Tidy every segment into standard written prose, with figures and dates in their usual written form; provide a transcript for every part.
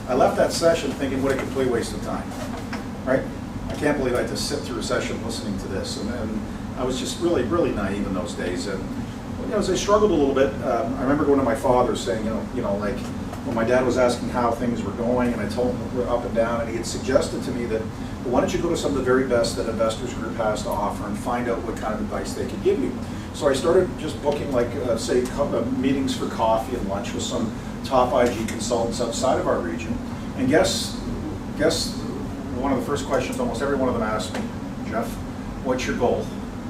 I left that session thinking what a complete waste of time, right? I can't believe I had to sit through a session listening to this, and I was just really, really naive in those days. And as I struggled a little bit, I remember going to my father saying, like when my dad was asking how things were going, and I told him we're up and down, and he had suggested to me that, well, why don't you go to some of the very best that Investors Group has to offer and find out what kind of advice they could give you. So I started just booking, like, say, meetings for coffee and lunch with some top IG consultants outside of our region. And guess one of the first questions almost every one of them asked me, Jeff, what's your goal?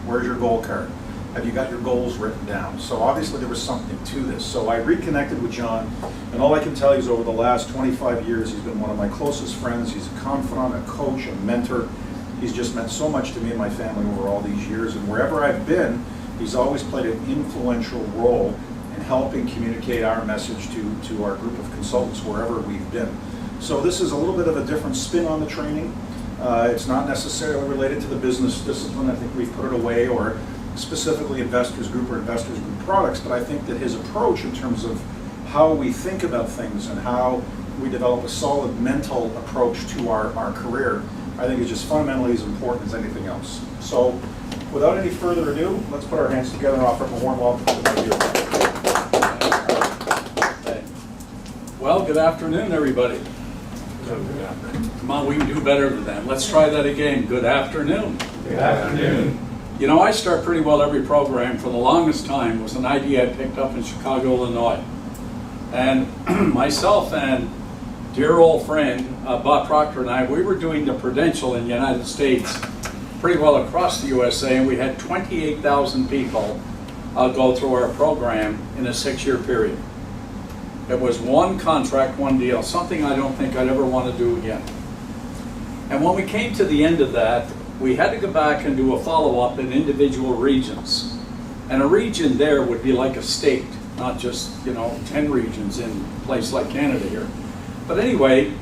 Where's your goal card? Have you got your goals written down? So obviously there was something to this. So I reconnected with John, and all I can tell you is over the last 25 years, he's been one of my closest friends. He's a confidant, a coach, a mentor. He's just meant so much to me and my family over all these years. And wherever I've been, he's always played an influential role in helping communicate our message to our group of consultants wherever we've been. So this is a little bit of a different spin on the training. It's not necessarily related to the business discipline. I think we've put it away, or specifically Investors Group or Investors Group products, but I think that his approach in terms of how we think about things and how we develop a solid mental approach to our career, I think is just fundamentally as important as anything else. So without any further ado, let's put our hands together and offer up a warm welcome to the review. Well, good afternoon, everybody. Come on, we can do better than that. Let's try that again. Good afternoon. Good afternoon. You know, I start pretty well every program. For the longest time, it was an idea I picked up in Chicago, Illinois. And myself and dear old friend, Bob Proctor and I, we were doing the Prudential in the United States pretty well across the USA, and we had 28,000 people go through our program in a 6-year period. It was one contract, one deal, something I don't think I'd ever want to do again. And when we came to the end of that, we had to go back and do a follow-up in individual regions. And a region there would be like a state, not just, 10 regions in a place like Canada here. But anyway,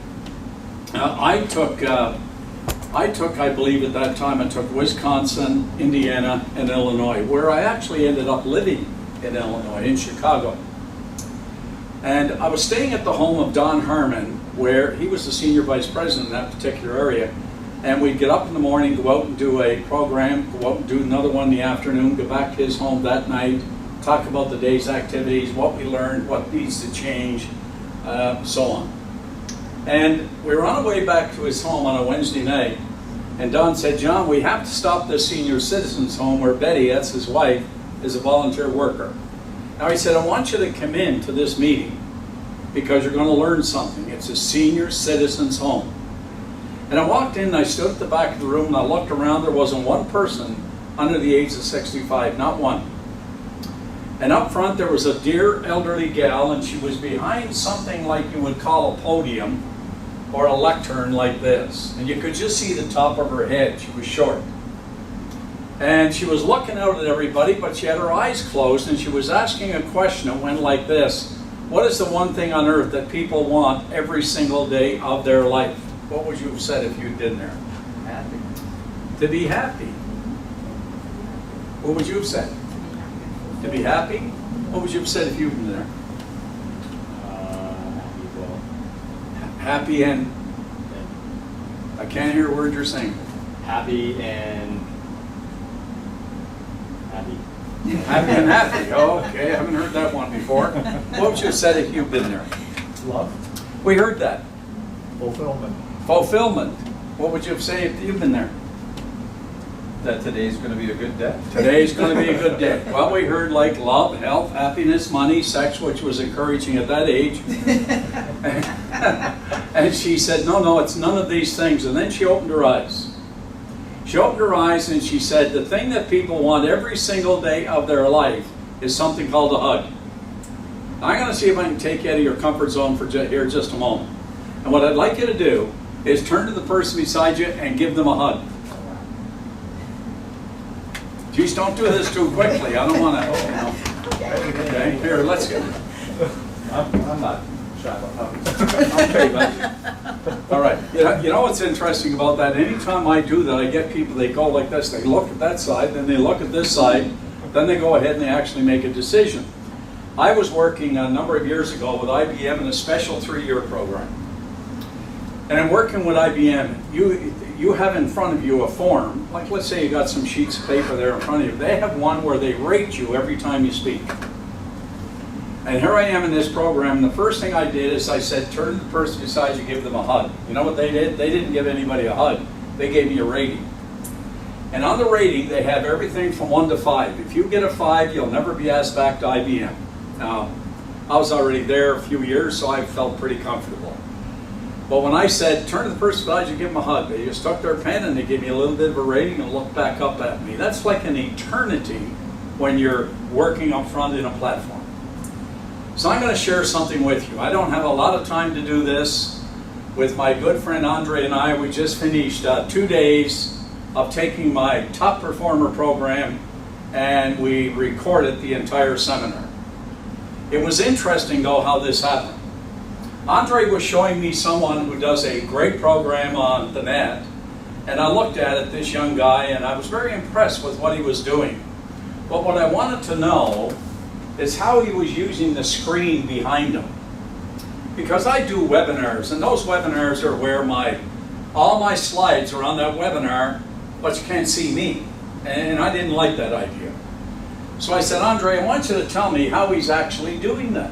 I took, I believe at that time, I took Wisconsin, Indiana, and Illinois, where I actually ended up living in Illinois, in Chicago. And I was staying at the home of Don Harmon, where he was the senior vice president in that particular area. And we'd get up in the morning, go out and do a program, go out and do another one in the afternoon, go back to his home that night, talk about the day's activities, what we learned, what needs to change, so on. And we were on our way back to his home on a Wednesday night, and Don said, John, we have to stop this senior citizens home where Betty, that's his wife, is a volunteer worker. Now he said, I want you to come in to this meeting because you're going to learn something. It's a senior citizens home. And I walked in and I stood at the back of the room and I looked around. There wasn't one person under the age of 65, not one. And up front there was a dear elderly gal, and she was behind something like you would call a podium or a lectern like this. And you could just see the top of her head. She was short. And she was looking out at everybody, but she had her eyes closed, and she was asking a question that went like this. What is the one thing on earth that people want every single day of their life? What would you have said if you'd been there? Happy. To be happy. What would you have said? To be happy? What would you have said if you'd been there? Happy, well. Happy and... I can't hear a word you're saying. Happy and... happy. Happy and happy. Oh, okay, I haven't heard that one before. What would you have said if you'd been there? Love. We heard that. Fulfillment. Fulfillment. What would you have said if you'd been there? That today's going to be a good day. Today's going to be a good day. Well, we heard like love, health, happiness, money, sex, which was encouraging at that age. And she said, no, it's none of these things. And then she opened her eyes. She opened her eyes and she said, the thing that people want every single day of their life is something called a hug. I'm going to see if I can take you out of your comfort zone for here just a moment. And what I'd like you to do is turn to the person beside you and give them a hug. Geez, don't do this too quickly. I don't want to, Okay, here, let's go. I'm not shy about hugs. Okay, buddy. All right. You know what's interesting about that? Anytime I do that, I get people, they go like this. They look at that side, then they look at this side, then they go ahead and they actually make a decision. I was working a number of years ago with IBM in a special 3-year program. And in working with IBM, you have in front of you a form, like let's say you got some sheets of paper there in front of you. They have one where they rate you every time you speak. And here I am in this program, and the first thing I did is I said, turn to the person beside you, give them a hug. You know what they did? They didn't give anybody a hug. They gave me a rating. And on the rating, they have everything from 1 to 5. If you get a 5, you'll never be asked back to IBM. Now, I was already there a few years, so I felt pretty comfortable. But when I said, turn to the person beside you, give them a hug, they just stuck their pen and they gave me a little bit of a rating and looked back up at me. That's like an eternity when you're working up front in a platform. So I'm going to share something with you. I don't have a lot of time to do this. With my good friend Andre and I, we just finished 2 days of taking my top performer program, and we recorded the entire seminar. It was interesting though how this happened. Andre was showing me someone who does a great program on the net, and I looked at it, this young guy, and I was very impressed with what he was doing. But what I wanted to know is how he was using the screen behind him. Because I do webinars, and those webinars are where all my slides are on that webinar, but you can't see me. And I didn't like that idea. So I said, Andre, I want you to tell me how he's actually doing that.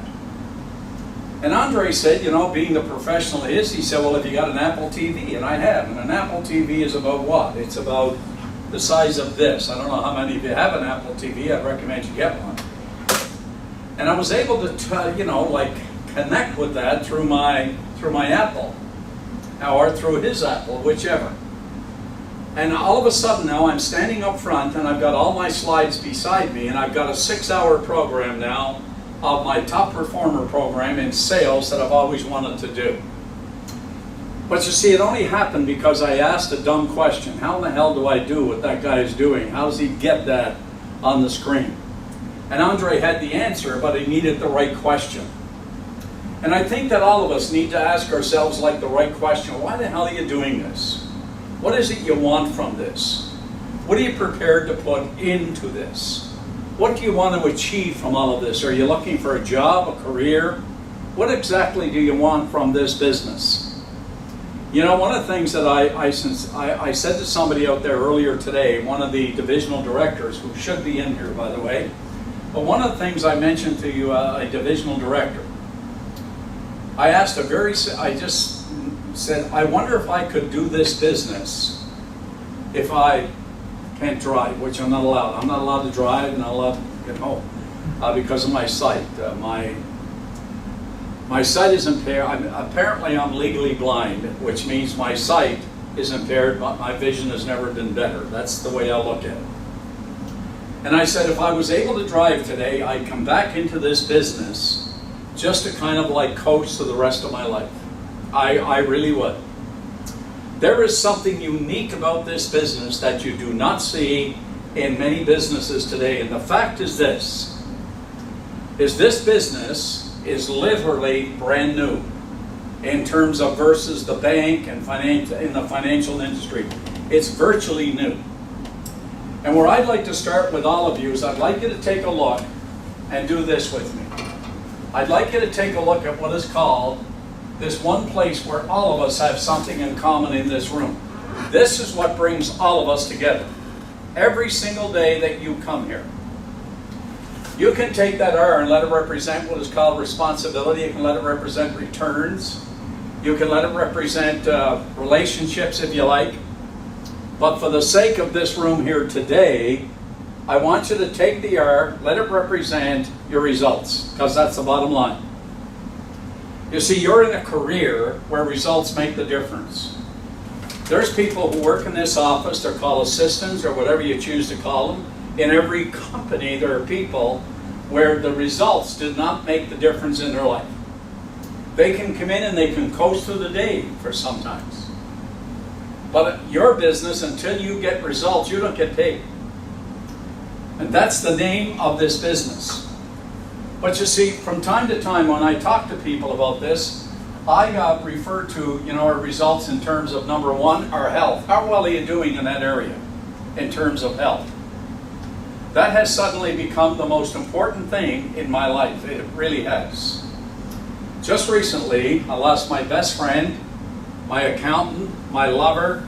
And Andre said, you know, being the professional he is, he said, well, if you got an Apple TV, and I have, and an Apple TV is about what? It's about the size of this. I don't know how many of you have an Apple TV. I'd recommend you get one. And I was able to, connect with that through my Apple, or through his Apple, whichever. And all of a sudden now I'm standing up front and I've got all my slides beside me, and I've got a 6-hour program now of my top performer program in sales that I've always wanted to do. But you see, it only happened because I asked a dumb question. How in the hell do I do what that guy is doing? How does he get that on the screen? And Andre had the answer, but he needed the right question. And I think that all of us need to ask ourselves like the right question. Why the hell are you doing this? What is it you want from this? What are you prepared to put into this? What do you want to achieve from all of this? Are you looking for a job, a career? What exactly do you want from this business? You know, one of the things that I said to somebody out there earlier today, one of the divisional directors, who should be in here, by the way, but one of the things I mentioned to you, a divisional director, I just said, I wonder if I could do this business if I can't drive, which I'm not allowed. I'm not allowed to drive, not allowed to get home because of my sight. My sight is impaired. Apparently I'm legally blind, which means my sight is impaired, but my vision has never been better. That's the way I look at it. And I said, if I was able to drive today, I'd come back into this business just to kind of like coach to the rest of my life. I really would. There is something unique about this business that you do not see in many businesses today. And the fact is this business is literally brand new in terms of versus the bank and in the financial industry. It's virtually new. And where I'd like to start with all of you is I'd like you to take a look and do this with me. I'd like you to take a look at what is called this one place where all of us have something in common in this room. This is what brings all of us together. Every single day that you come here. You can take that R and let it represent what is called responsibility. You can let it represent returns. You can let it represent relationships if you like. But for the sake of this room here today, I want you to take the R, let it represent your results, because that's the bottom line. You see, you're in a career where results make the difference. There's people who work in this office, they're called assistants or whatever you choose to call them. In every company, there are people where the results did not make the difference in their life. They can come in and they can coast through the day for sometimes. But your business, until you get results, you don't get paid. And that's the name of this business. But you see, from time to time when I talk to people about this, I refer to our results in terms of number one, our health. How well are you doing in that area in terms of health? That has suddenly become the most important thing in my life. It really has. Just recently, I lost my best friend my accountant, my lover,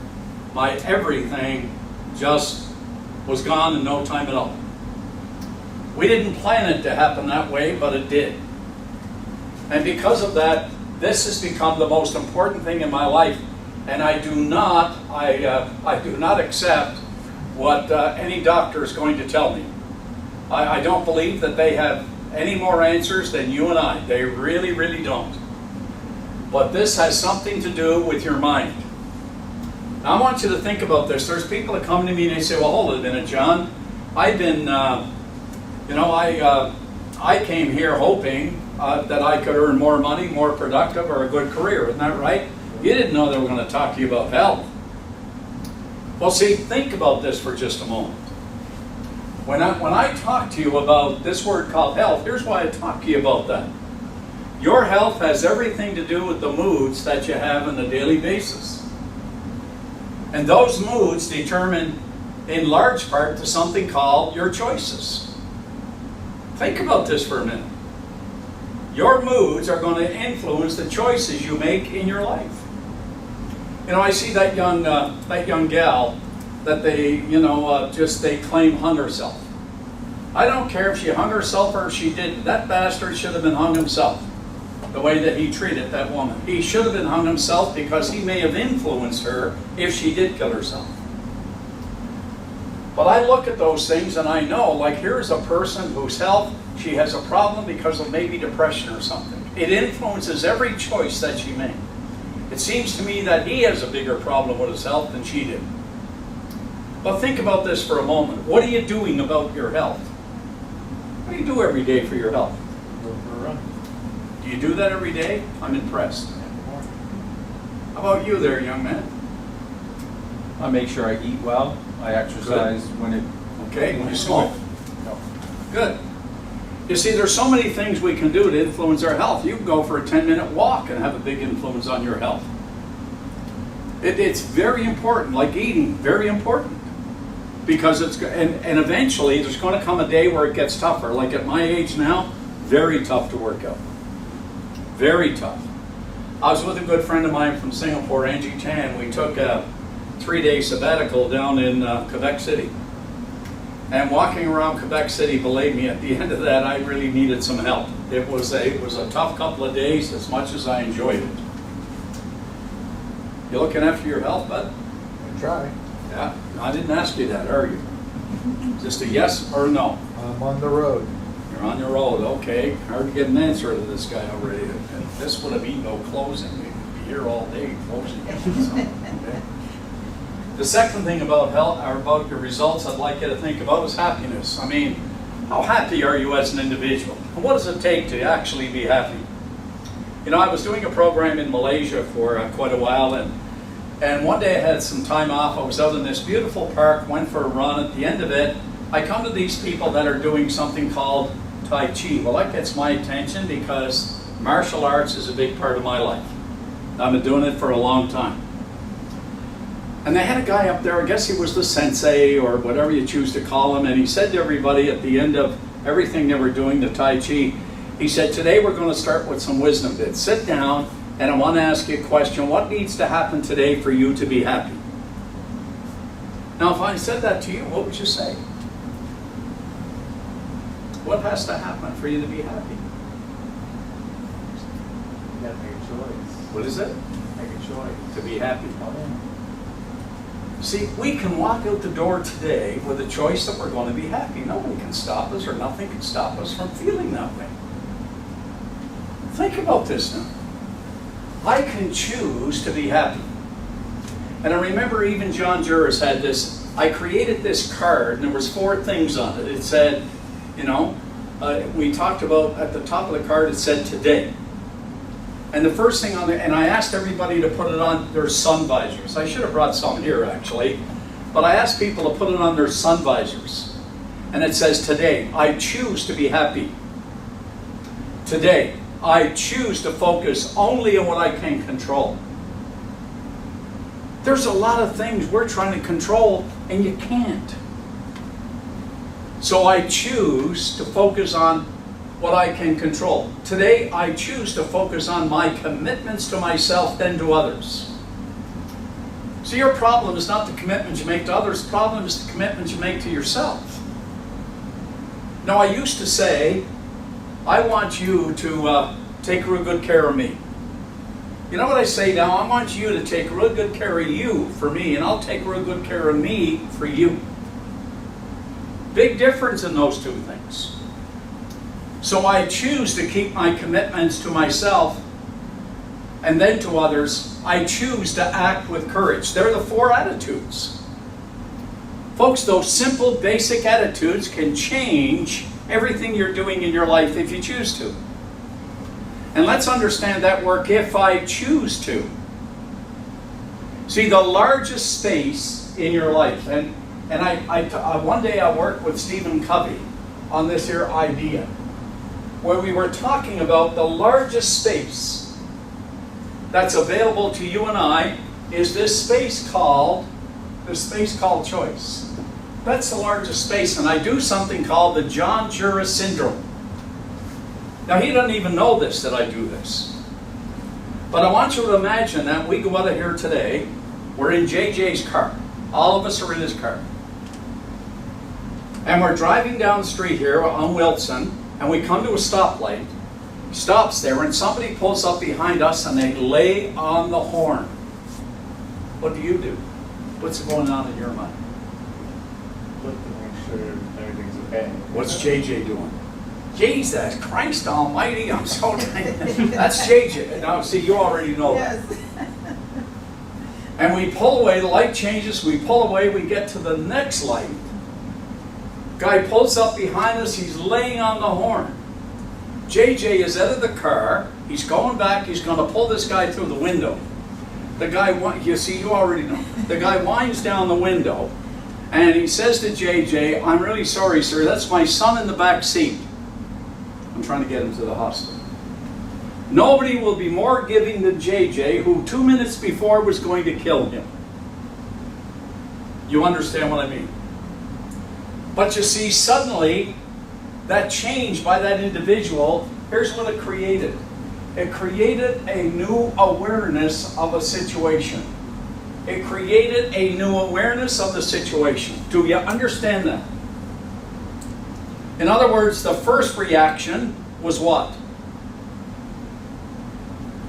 my everything just was gone in no time at all. We didn't plan it to happen that way, but it did. And because of that, this has become the most important thing in my life. And I do not accept what any doctor is going to tell me. I don't believe that they have any more answers than you and I. They really, really don't. But this has something to do with your mind. Now I want you to think about this. There's people that come to me and they say, well, hold it a minute, John. I've been, I came here hoping that I could earn more money, more productive, or a good career. Isn't that right? You didn't know they were going to talk to you about health. Well, see, think about this for just a moment. When I talk to you about this word called health, here's why I talk to you about that. Your health has everything to do with the moods that you have on a daily basis. And those moods determine, in large part, to something called your choices. Think about this for a minute. Your moods are going to influence the choices you make in your life. You know, I see that young gal that they claim hung herself. I don't care if she hung herself or if she didn't. That bastard should have been hung himself. The way that he treated that woman. He should have been hung himself because he may have influenced her if she did kill herself. But I look at those things and I know, like, here's a person whose health, she has a problem because of maybe depression or something. It influences every choice that she made. It seems to me that he has a bigger problem with his health than she did. But think about this for a moment. What are you doing about your health? What do you do every day for your health? Go for a run. Do you do that every day? I'm impressed. How about you there, young man? I make sure I eat well. I exercise when it. Okay, you smoke? No. Good. You see, there's so many things we can do to influence our health. You can go for a 10-minute walk and have a big influence on your health. It's very important, like eating, very important. Because and eventually there's going to come a day where it gets tougher. Like at my age now, very tough to work out. Very tough. I was with a good friend of mine from Singapore, Angie Tan. We took a 3-day sabbatical down in Quebec City. And walking around Quebec City, believe me, at the end of that, I really needed some help. It was a tough couple of days, as much as I enjoyed it. You looking after your health, bud? I try. Yeah. I didn't ask you that, are you? Just a yes or no? I'm on the road. You're on your road, okay. Hard to get an answer to this guy already. This would have been no closing. We'd be here all day closing. Okay. The second thing about health, or about your results, I'd like you to think about is happiness. I mean, how happy are you as an individual? And what does it take to actually be happy? You know, I was doing a program in Malaysia for quite a while, and one day I had some time off. I was out in this beautiful park, went for a run. At the end of it, I come to these people that are doing something called Tai Chi. Well, that gets my attention because martial arts is a big part of my life. I've been doing it for a long time. And they had a guy up there, I guess he was the sensei or whatever you choose to call him, and he said to everybody at the end of everything they were doing, the Tai Chi, he said, today we're going to start with some wisdom bits. Sit down, and I want to ask you a question. What needs to happen today for you to be happy? Now, if I said that to you, what would you say? What has to happen for you to be happy? You gotta make a choice. What is it? Make a choice. To be happy. See, we can walk out the door today with a choice that we're going to be happy. Nobody can stop us, or nothing can stop us from feeling that way. Think about this now. I can choose to be happy. And I remember even John Jura had this, I created this card, and there was 4 things on it. It said, you know, we talked about, at the top of the card, it said today. And the first thing on there, and I asked everybody to put it on their sun visors. I should have brought some here, actually. But I asked people to put it on their sun visors. And it says, today, I choose to be happy. Today, I choose to focus only on what I can control. There's a lot of things we're trying to control, and you can't. So I choose to focus on what I can control. Today, I choose to focus on my commitments to myself and to others. So your problem is not the commitments you make to others, the problem is the commitments you make to yourself. Now, I used to say, I want you to take real good care of me. You know what I say now? I want you to take real good care of you for me, and I'll take real good care of me for you. Big difference in those two things. So I choose to keep my commitments to myself and then to others. I choose to act with courage. They're the 4 attitudes. Folks, those simple, basic attitudes can change everything you're doing in your life if you choose to. And let's understand that work, if I choose to. See, the largest space in your life, and one day I worked with Stephen Covey on this here idea, where we were talking about the largest space that's available to you and I is this space called choice. That's the largest space, and I do something called the Jura syndrome. Now, he doesn't even know this, that I do this. But I want you to imagine that we go out of here today, we're in JJ's car. All of us are in his car. And we're driving down the street here on Wilson, and we come to a stoplight. He stops there, and somebody pulls up behind us, and they lay on the horn. What do you do? What's going on in your mind? Look to make sure everything's okay. What's JJ doing? Jesus Christ Almighty, I'm so that's JJ. Now, see, you already know that. And we pull away, the light changes, we pull away, we get to the next light. Guy pulls up behind us, he's laying on the horn. JJ is out of the car, he's going back, he's going to pull this guy through the window. The guy, you see, you already know. The guy winds down the window, and he says to JJ, I'm really sorry, sir, that's my son in the back seat. I'm trying to get him to the hospital. Nobody will be more giving than JJ, who 2 minutes before was going to kill him. You understand what I mean? But you see, suddenly, that change by that individual, here's what it created. It created a new awareness of a situation. It created a new awareness of the situation. Do you understand that? In other words, the first reaction was what?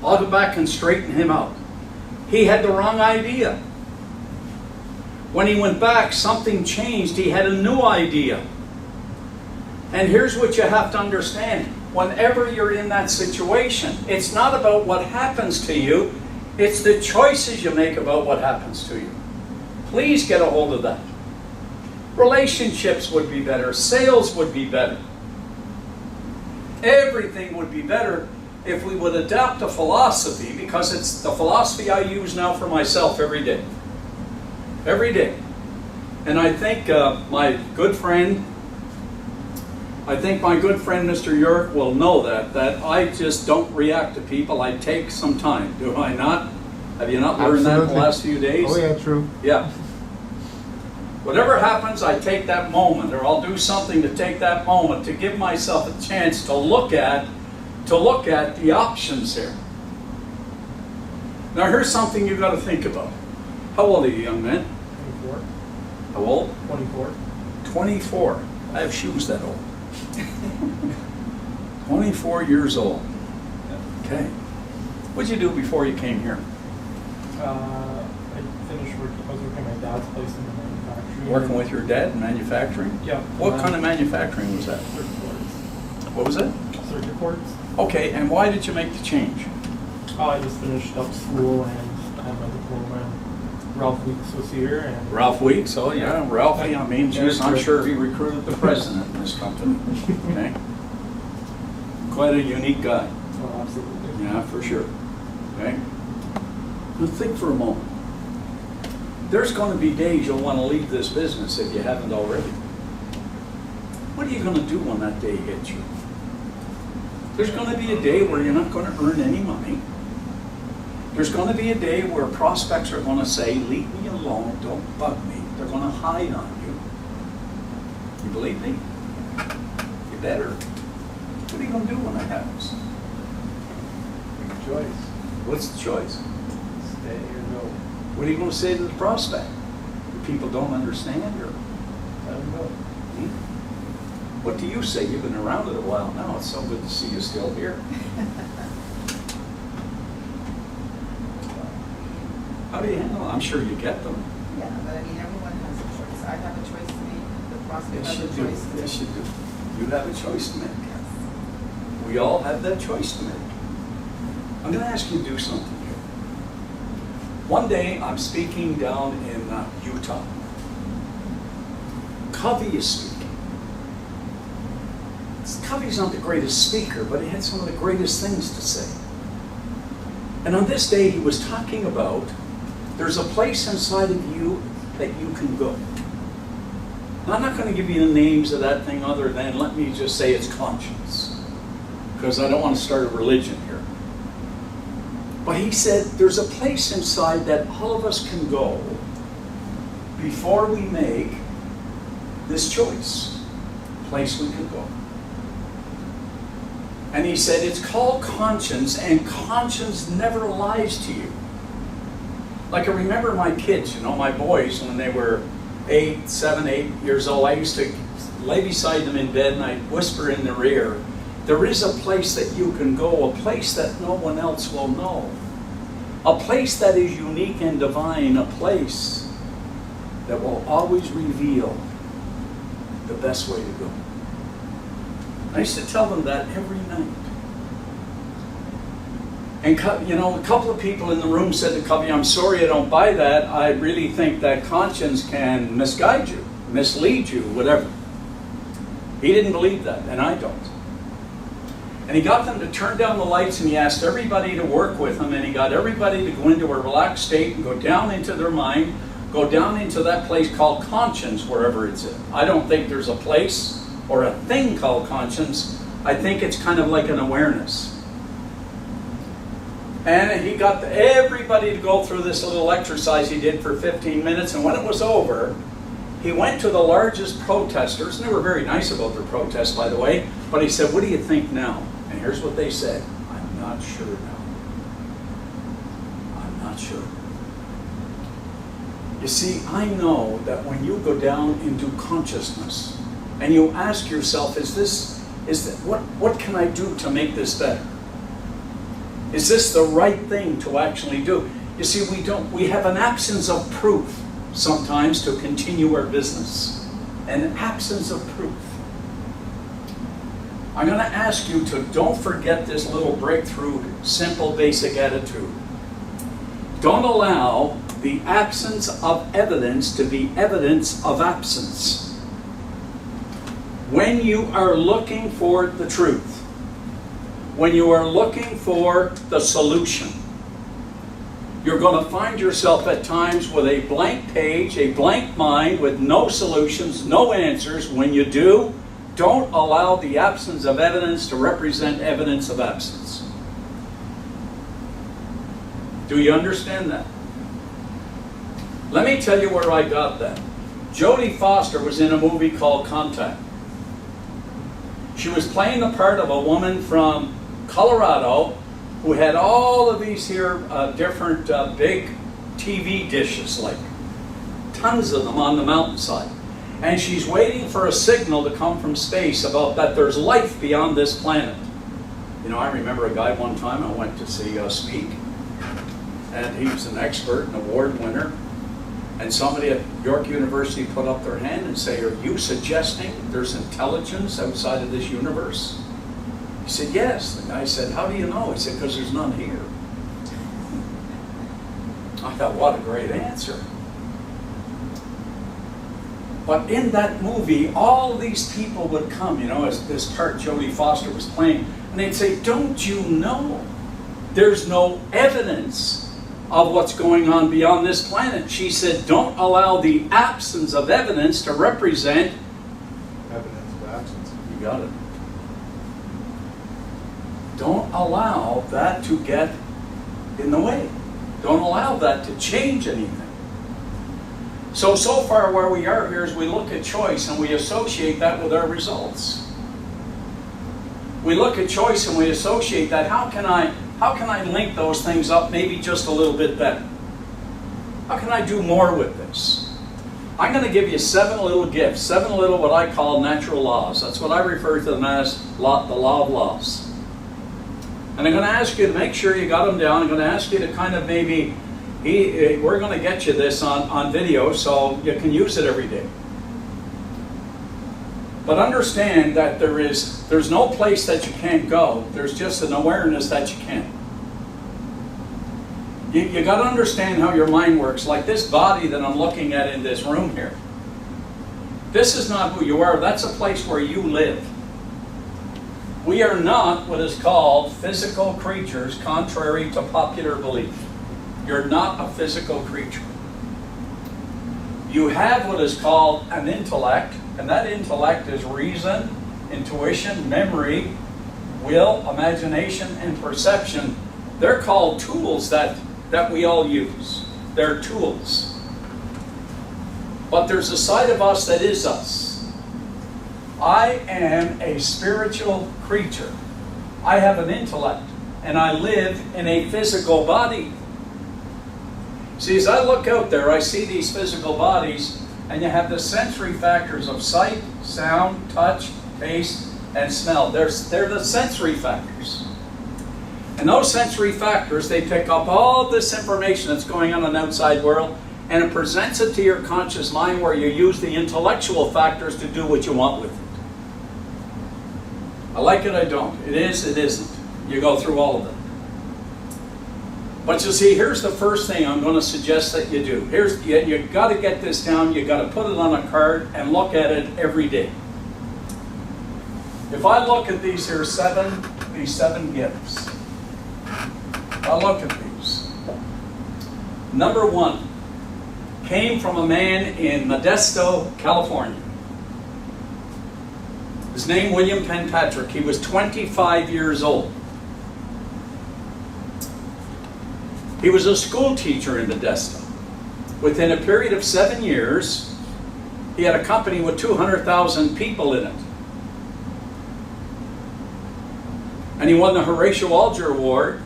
I'll go back and straighten him out. He had the wrong idea. When he went back, something changed. He had a new idea. And here's what you have to understand. Whenever you're in that situation, it's not about what happens to you, it's the choices you make about what happens to you. Please get a hold of that. Relationships would be better. Sales would be better. Everything would be better if we would adopt a philosophy, because it's the philosophy I use now for myself every day. Every day. And I think my good friend Mr. York will know that I just don't react to people. I take some time. Do I not? Have you not learned that in the last few days? Oh yeah, true. Yeah. Whatever happens, I take that moment, or I'll do something to take that moment to give myself a chance to look at the options here. Now, here's something you've got to think about. How old are you, young man? 24. How old? 24. 24. I have shoes that old. 24 years old. Okay. What did you do before you came here? I finished working. I was working at my dad's place in the manufacturing. Working with your dad in manufacturing? Yeah. What kind of manufacturing was that? Circuit boards. What was it? Circuit boards. Okay, and why did you make the change? I just finished up school and I had my diploma in Ralph Weeks Associator and Ralph Weeks, oh yeah, Ralphie, I mean, Yeah, geez, I'm sure. sure he recruited the president in this company. Okay? Quite a unique guy. oh, absolutely. Yeah, for sure. Okay? Now think for a moment. There's going to be days you'll want to leave this business if you haven't already. What are you going to do when that day hits you? There's going to be a day where you're not going to earn any money. There's going to be a day where prospects are going to say, leave me alone, don't bug me. They're going to hide on you. You believe me? You better. What are you going to do when that happens? Make a choice. What's the choice? Stay or go. What are you going to say to the prospect? People don't understand, or I don't know. what do you say? You've been around it a while now. It's so good to see you still here. How do you handle it? I'm sure you get them. Yeah, but I mean, everyone has a choice. I have a choice to make, the prospect Yes, has you a do. choice to make. Yes, you do. You have a choice to make. Yes. We all have that choice to make. I'm going to ask you to do something here. One day, I'm speaking down in Utah. Covey is speaking. Covey's not the greatest speaker, but he had some of the greatest things to say. And on this day, he was talking about there's a place inside of you that you can go. And I'm not going to give you the names of that thing other than let me just say it's conscience, because I don't want to start a religion here. But he said there's a place inside that all of us can go before we make this choice. A place we can go. And he said it's called conscience, and conscience never lies to you. Like I remember my kids, my boys, when they were 7, 8 years old, I used to lay beside them in bed and I'd whisper in their ear, there is a place that you can go, a place that no one else will know. A place that is unique and divine, a place that will always reveal the best way to go. I used to tell them that every night. And a couple of people in the room said to Covey, I'm sorry I don't buy that. I really think that conscience can misguide you, mislead you, whatever. He didn't believe that, and I don't. And he got them to turn down the lights, and he asked everybody to work with him, and he got everybody to go into a relaxed state and go down into their mind, go down into that place called conscience, wherever it's in. I don't think there's a place or a thing called conscience. I think it's kind of like an awareness. And he got everybody to go through this little exercise he did for 15 minutes, and when it was over, he went to the largest protesters, and they were very nice about their protest, by the way, but he said, what do you think now? And here's what they said, I'm not sure now. I'm not sure. You see, I know that when you go down into consciousness, and you ask yourself, what can I do to make this better? Is this the right thing to actually do? You see, we have an absence of proof sometimes to continue our business. An absence of proof. I'm going to ask you to don't forget this little breakthrough, simple, basic attitude. Don't allow the absence of evidence to be evidence of absence. When you are looking for the truth, when you are looking for the solution, you're going to find yourself at times with a blank page, a blank mind with no solutions, no answers. When you do, don't allow the absence of evidence to represent evidence of absence. Do you understand that? Let me tell you where I got that. Jodie Foster was in a movie called Contact. She was playing the part of a woman from Colorado who had all of these here different big TV dishes, like tons of them on the mountainside. And she's waiting for a signal to come from space about that there's life beyond this planet. I remember a guy one time I went to see speak, and he was an expert, an award winner, and somebody at York University put up their hand and say, are you suggesting there's intelligence outside of this universe? He said, yes. The guy said, how do you know? He said, because there's none here. I thought, what a great answer. But in that movie, all these people would come, as this part Jodie Foster was playing, and they'd say, don't you know there's no evidence of what's going on beyond this planet? She said, don't allow the absence of evidence to represent Evidence of absence. You got it. Don't allow that to get in the way. Don't allow that to change anything. So far where we are here is we look at choice and we associate that with our results. We look at choice and we associate that. How can I link those things up maybe just a little bit better? How can I do more with this? I'm going to give you 7 little gifts, 7 little what I call natural laws. That's what I refer to them as the law of laws. And I'm going to ask you to make sure you got them down. I'm going to ask you to kind of maybe, we're going to get you this on video so you can use it every day. But understand that there's no place that you can't go. There's just an awareness that you can. You got to understand how your mind works. Like this body that I'm looking at in this room here. This is not who you are. That's a place where you live. We are not what is called physical creatures, contrary to popular belief. You're not a physical creature. You have what is called an intellect, and that intellect is reason, intuition, memory, will, imagination, and perception. They're called tools that we all use. They're tools. But there's a side of us that is us. I am a spiritual creature. I have an intellect, and I live in a physical body. See, as I look out there, I see these physical bodies, and you have the sensory factors of sight, sound, touch, taste, and smell. They're the sensory factors. And those sensory factors, they pick up all this information that's going on in the outside world, and it presents it to your conscious mind where you use the intellectual factors to do what you want with it. I like it, I don't. It is, it isn't. You go through all of it. But you see, here's the first thing I'm going to suggest that you do. You've got to get this down, you've got to put it on a card and look at it every day. If I look at these 7 gifts, I'll look at these. Number 1 came from a man in Modesto, California. His name, William Penpatrick. He was 25 years old. He was a school teacher in Modesto. Within a period of 7 years, he had a company with 200,000 people in it. And he won the Horatio Alger Award.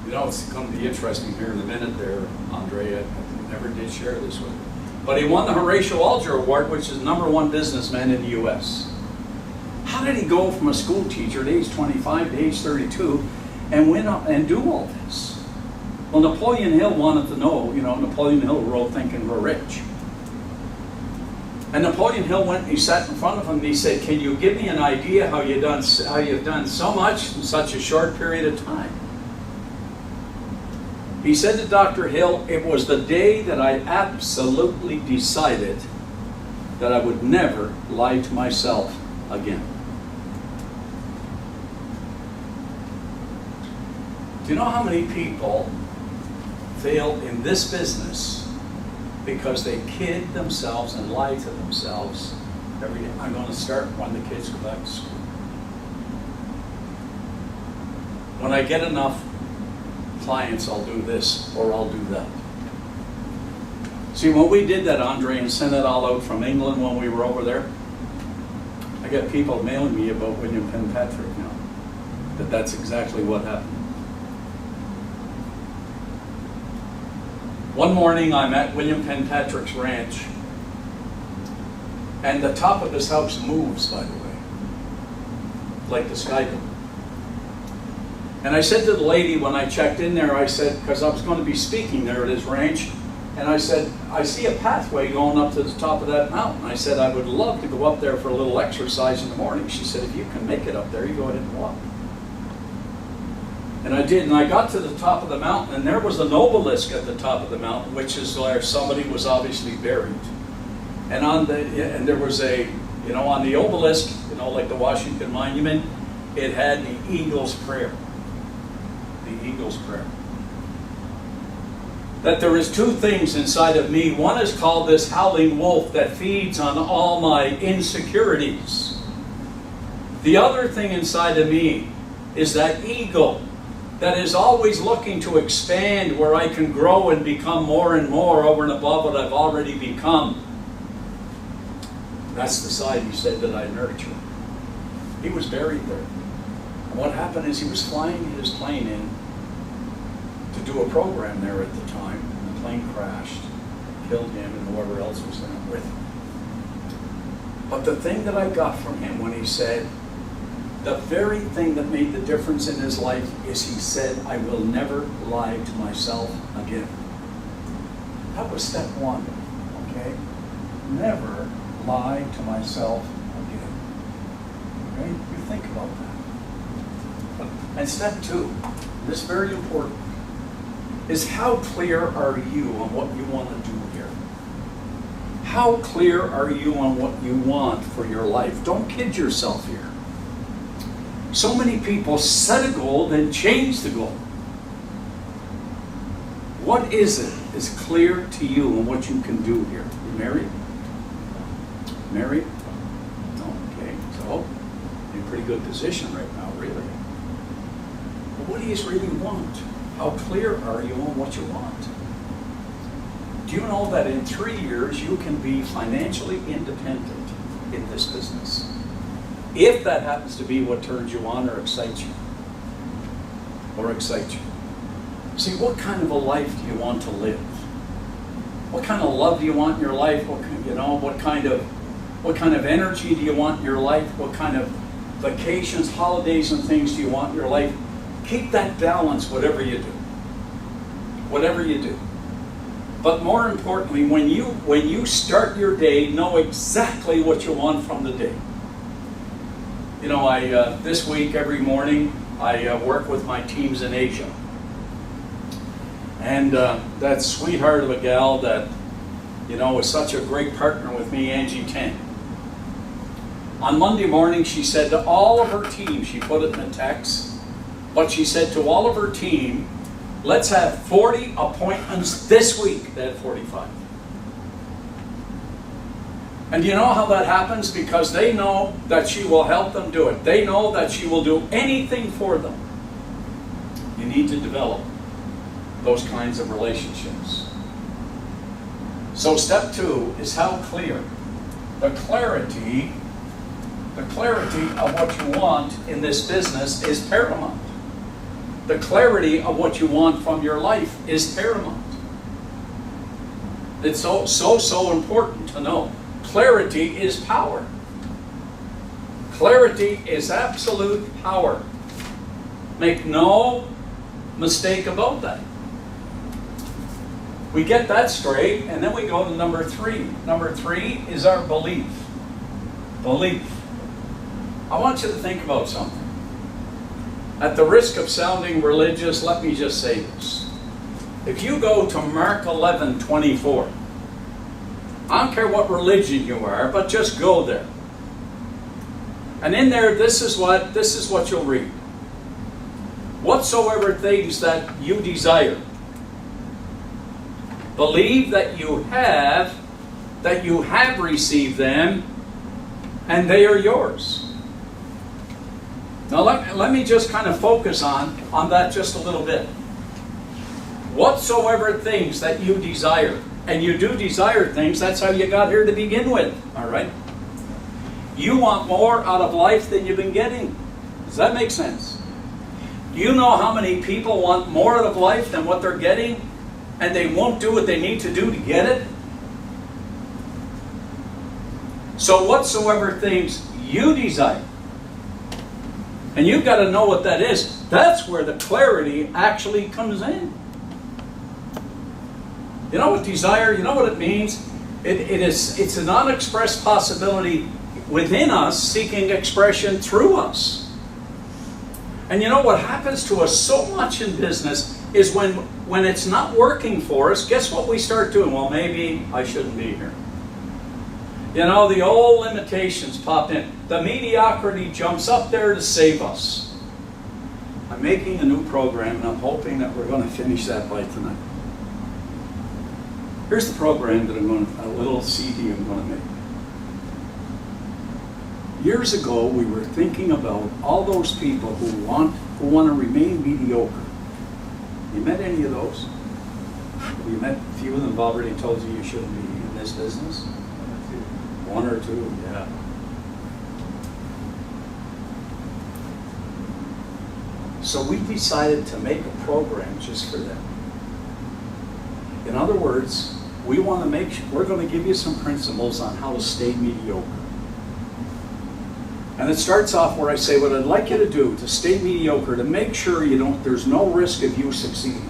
You know, it's going to be interesting here in a minute there, Andre. I never did share this with you. But he won the Horatio Alger Award, which is the #1 businessman in the U.S. How did he go from a school teacher at age 25 to age 32 and win up and do all this? Well, Napoleon Hill wanted to know, Napoleon Hill wrote Think and Grow Rich. And Napoleon Hill went and he sat in front of him and he said, can you give me an idea how you've done so much in such a short period of time? He said to Dr. Hill, it was the day that I absolutely decided that I would never lie to myself again. Do you know how many people fail in this business because they kid themselves and lie to themselves every day? I'm going to start when the kids go back to school. When I get enough clients, I'll do this or I'll do that. See, when we did that, Andre, and sent it all out from England when we were over there, I get people mailing me about William Penpatrick now. That's exactly what happened. One morning I'm at William Penpatrick's ranch, and the top of his house moves, by the way, like the sky did. And I said to the lady when I checked in there, I said, because I was going to be speaking there at his ranch, and I said, I see a pathway going up to the top of that mountain. I said, I would love to go up there for a little exercise in the morning. She said, if you can make it up there, you go ahead and walk. And I did, and I got to the top of the mountain, and there was an obelisk at the top of the mountain, which is where somebody was obviously buried. And there was on the obelisk, like the Washington Monument, it had the Eagle's Prayer. The Eagle's Prayer. That there is 2 things inside of me. One is called this howling wolf that feeds on all my insecurities. The other thing inside of me is that eagle that is always looking to expand where I can grow and become more and more over and above what I've already become. That's the side, he said, that I nurture. He was buried there. And what happened is he was flying his plane in to do do a program there at the time, and the plane crashed, killed him and whoever else was in it with him. But the thing that I got from him when he said, the very thing that made the difference in his life is he said, I will never lie to myself again. That was step one, okay? Never lie to myself again. Okay? You think about that. And step two, this is very important, is how clear are you on what you want to do here? How clear are you on what you want for your life? Don't kid yourself here. So many people set a goal, then change the goal. What is clear to you and what you can do here? You married? Married? No? Okay, so you're in a pretty good position right now, really. But what do you really want? How clear are you on what you want? Do you know that in 3 years you can be financially independent in this business? If that happens to be what turns you on or excites you. Or excites you. See, what kind of a life do you want to live? What kind of love do you want in your life? What kind of energy do you want in your life? What kind of vacations, holidays, and things do you want in your life? Keep that balance, whatever you do. Whatever you do. But more importantly, when you start your day, know exactly what you want from the day. You know, this week, every morning, I work with my teams in Asia. And that sweetheart of a gal that, is such a great partner with me, Angie Ten. On Monday morning, she said to all of her team, she put it in a text, but she said to all of her team, let's have 40 appointments this week. They had 45. And do you know how that happens? Because they know that she will help them do it. They know that she will do anything for them. You need to develop those kinds of relationships. So step two is how clear. The clarity of what you want in this business is paramount. The clarity of what you want from your life is paramount. It's so important to know. Clarity is power. Clarity is absolute power. Make no mistake about that. We get that straight, and then we go to number three. Number three is our belief. Belief. I want you to think about something. At the risk of sounding religious, let me just say this. If you go to Mark 11:24, I don't care what religion you are, but just go there. And in there, this is what you'll read. Whatsoever things that you desire, believe that you have received them, and they are yours. Now let me just kind of focus on that just a little bit. Whatsoever things that you desire, and you do desire things, that's how you got here to begin with, all right? You want more out of life than you've been getting. Does that make sense? Do you know how many people want more out of life than what they're getting, and they won't do what they need to do to get it? So whatsoever things you desire, and you've got to know what that is. That's where the clarity actually comes in. You know what desire, you know what it means? It's an unexpressed possibility within us seeking expression through us. And you know what happens to us so much in business is when it's not working for us, guess what we start doing? Well, maybe I shouldn't be here. You know, the old limitations pop in. The mediocrity jumps up there to save us. I'm making a new program, and I'm hoping that we're going to finish that by tonight. Here's the program that a little CD I'm going to make. Years ago, we were thinking about all those people who want to remain mediocre. You met any of those? You met a few of them have already told you shouldn't be in this business? One or two, yeah. So we decided to make a program just for them. In other words, we want to make sure, we're going to give you some principles on how to stay mediocre. And it starts off where I say, what I'd like you to do to stay mediocre, to make sure there's no risk of you succeeding.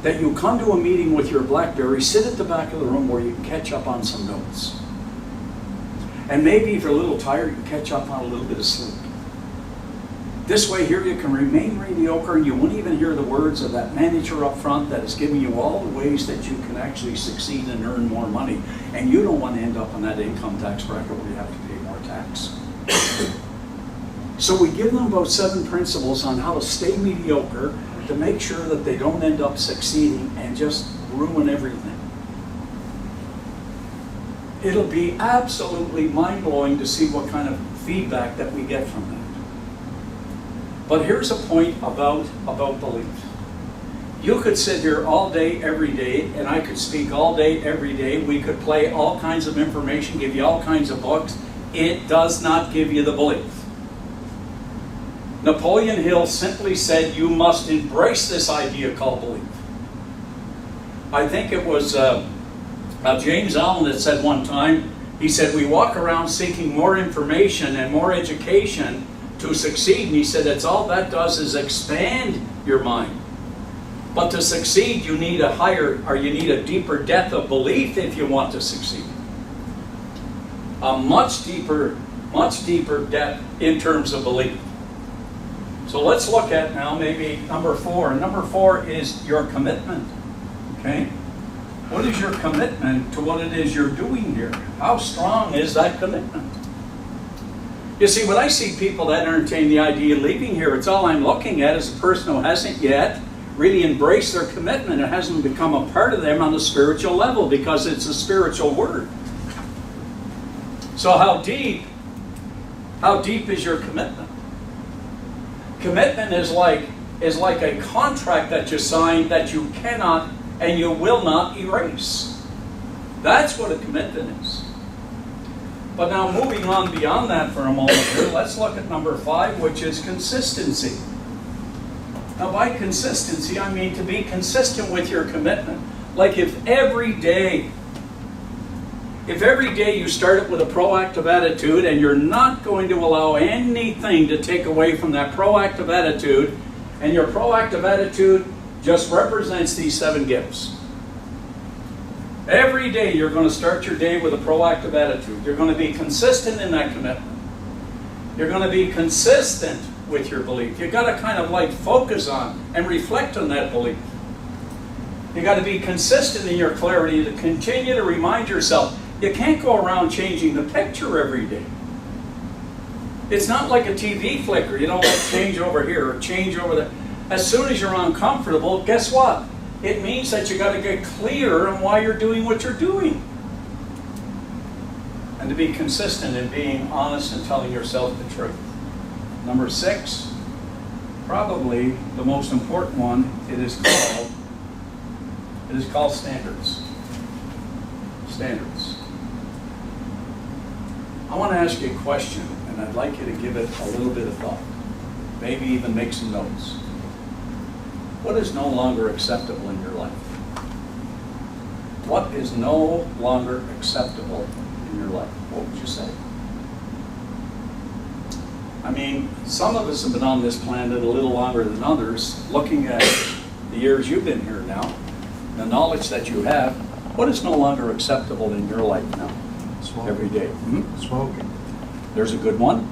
That you come to a meeting with your BlackBerry, sit at the back of the room where you can catch up on some notes. And maybe if you're a little tired, you catch up on a little bit of sleep. This way here you can remain mediocre and you won't even hear the words of that manager up front that is giving you all the ways that you can actually succeed and earn more money. And you don't want to end up in that income tax bracket where you have to pay more tax. So we give them about 7 principles on how to stay mediocre to make sure that they don't end up succeeding and just ruin everything. It'll be absolutely mind-blowing to see what kind of feedback that we get from that. But here's a point about belief. You could sit here all day, every day, and I could speak all day, every day. We could play all kinds of information, give you all kinds of books. It does not give you the belief. Napoleon Hill simply said you must embrace this idea called belief. I think it was James Allen that said one time, he said, we walk around seeking more information and more education to succeed. And he said, that's all that does is expand your mind. But to succeed, you need you need a deeper depth of belief if you want to succeed. A much deeper depth in terms of belief. So let's look at now maybe number 4. And number 4 is your commitment. Okay? What is your commitment to what it is you're doing here? How strong is that commitment? You see, when I see people that entertain the idea of leaving here, it's all I'm looking at is a person who hasn't yet really embraced their commitment. It hasn't become a part of them on the spiritual level because it's a spiritual word. So how deep is your commitment? Commitment is like a contract that you sign that you cannot and you will not erase. That's what a commitment is. But now moving on beyond that for a moment here, let's look at number 5, which is consistency. Now by consistency, I mean to be consistent with your commitment. Like if every day you start it with a proactive attitude and you're not going to allow anything to take away from that proactive attitude, and your proactive attitude just represents these 7 gifts. Every day you're going to start your day with a proactive attitude. You're going to be consistent in that commitment. You're going to be consistent with your belief. You've got to kind of like focus on and reflect on that belief. You've got to be consistent in your clarity to continue to remind yourself. You can't go around changing the picture every day. It's not like a TV flicker. You don't like change over here or change over there. As soon as you're uncomfortable, guess what? It means that you got to get clear on why you're doing what you're doing. And to be consistent in being honest and telling yourself the truth. Number 6, probably the most important one, it is called standards. Standards. I want to ask you a question, and I'd like you to give it a little bit of thought. Maybe even make some notes. What is no longer acceptable in your life? What is no longer acceptable in your life? What would you say? I mean, some of us have been on this planet a little longer than others. Looking at the years you've been here now, the knowledge that you have, what is no longer acceptable in your life now? Smoking. Every day. Smoking. There's a good one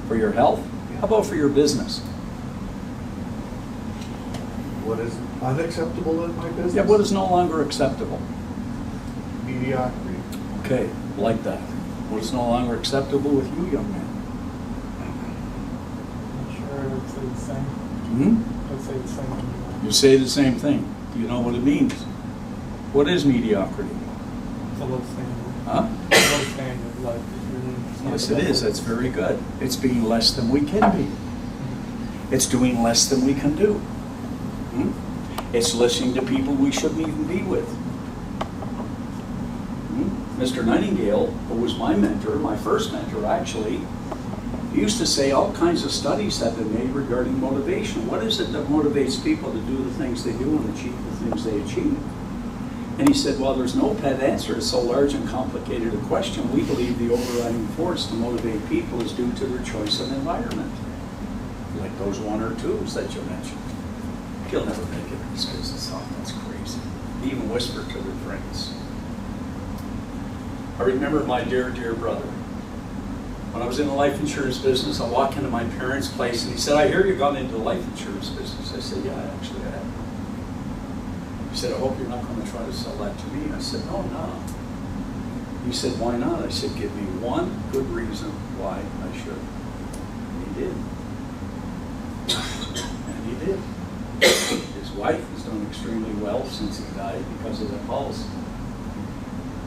for your health. How about for your business? What is unacceptable in my business? Yeah, what is no longer acceptable? Mediocrity. Okay, like that. What is no longer acceptable with you, young man? I'm sure I would say the same. Hmm? I'd say the same. You say the same thing. Do you know what it means? What is mediocrity? It's a low standard. Huh? Low standard, like it's not Yes, the it is. best. That's very good. It's being less than we can be. It's doing less than we can do. It's listening to people we shouldn't even be with. Mr. Nightingale, who was my mentor, my first mentor actually, He used to say all kinds of studies have been made regarding motivation. What is it that motivates people to do the things they do and achieve the things they achieve? And he said, well, there's no pat answer to so large and complicated a question. We believe the overriding force to motivate people is due to their choice of environment. Like those 1 or 2s that you mentioned. He'll never make it in this business. Oh, that's crazy. He even whispered to their friends. I remember my dear, dear brother. When I was in the life insurance business, I walked into my parents' place and he said, I hear you got into the life insurance business. I said, yeah, actually I have. He said, I hope you're not going to try to sell that to me. I said, no, no. He said, why not? I said, give me one good reason why I should. And he did. And he did. His wife has done extremely well since he died because of that policy.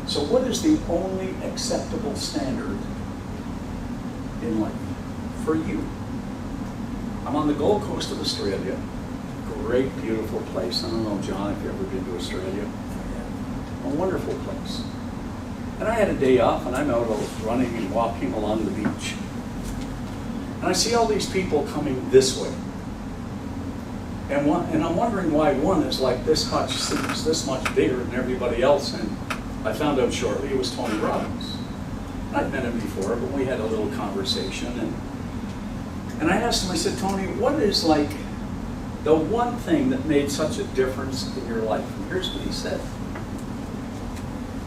So what is the only acceptable standard in life for you? I'm on the Gold Coast of Australia. Great, beautiful place. I don't know, John, if you've ever been to Australia. A wonderful place. And I had a day off, and I'm out running and walking along the beach. And I see all these people coming this way. And I'm wondering why one is like this much, seems this much bigger than everybody else. And I found out shortly it was Tony Robbins. I'd met him before, but we had a little conversation. And I asked him, I said, Tony, what is like the one thing that made such a difference in your life? And here's what he said.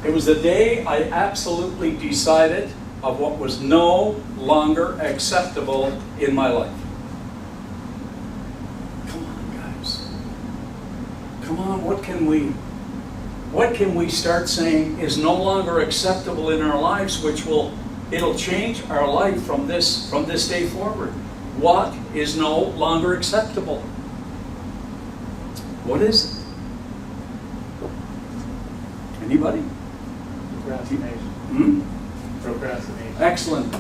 It was the day I absolutely decided of what was no longer acceptable in my life. Come on, guys. Come on, what can we start saying is no longer acceptable in our lives, it'll change our life from this day forward. What is no longer acceptable? What is it? Anybody? Procrastination. Procrastination. Excellent.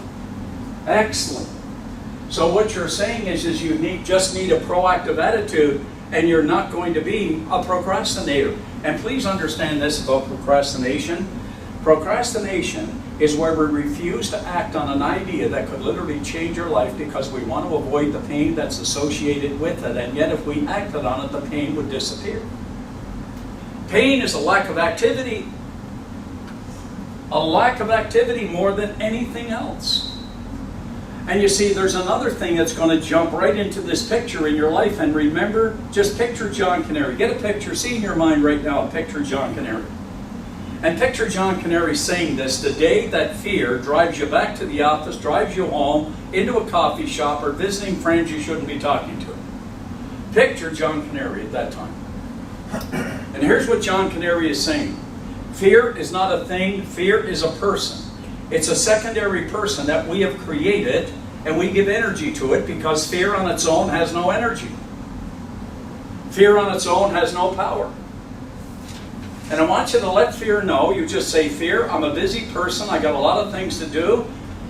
Excellent. So what you're saying is you just need a proactive attitude, and you're not going to be a procrastinator. And please understand this about procrastination. Procrastination is where we refuse to act on an idea that could literally change your life because we want to avoid the pain that's associated with it. And yet if we acted on it, the pain would disappear. Pain is a lack of activity. A lack of activity more than anything else. And you see, there's another thing that's going to jump right into this picture in your life. And remember, just picture John Kanary. Get a picture, see in your mind right now, picture John Kanary. And picture John Kanary saying this, the day that fear drives you back to the office, drives you home, into a coffee shop, or visiting friends you shouldn't be talking to. Picture John Kanary at that time. And here's what John Kanary is saying. Fear is not a thing, fear is a person. It's a secondary person that we have created, and we give energy to it because fear on its own has no energy. Fear on its own has no power. And I want you to let fear know. You just say, fear, I'm a busy person. I got a lot of things to do.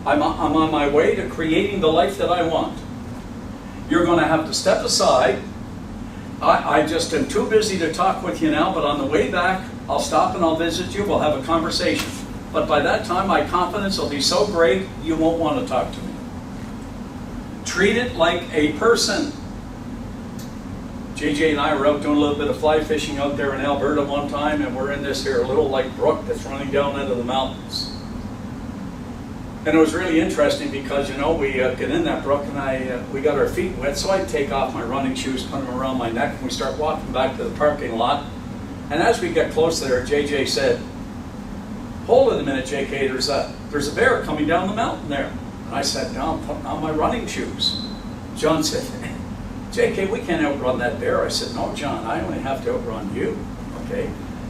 I'm on my way to creating the life that I want. You're going to have to step aside. I just am too busy to talk with you now, but on the way back, I'll stop and I'll visit you. We'll have a conversation. But by that time, my confidence will be so great, you won't want to talk to me. Treat it like a person. JJ and I were out doing a little bit of fly fishing out there in Alberta one time, and we're in this here little like brook that's running down into the mountains. And it was really interesting because, you know, we get in that brook and we got our feet wet, so I take off my running shoes, put them around my neck, and we start walking back to the parking lot. And as we get close there, JJ said, hold it a minute, JK, there's a bear coming down the mountain there. And I sat down, putting on my running shoes. John said, JK, we can't outrun that bear. I said, no, John, I only have to outrun you. Okay?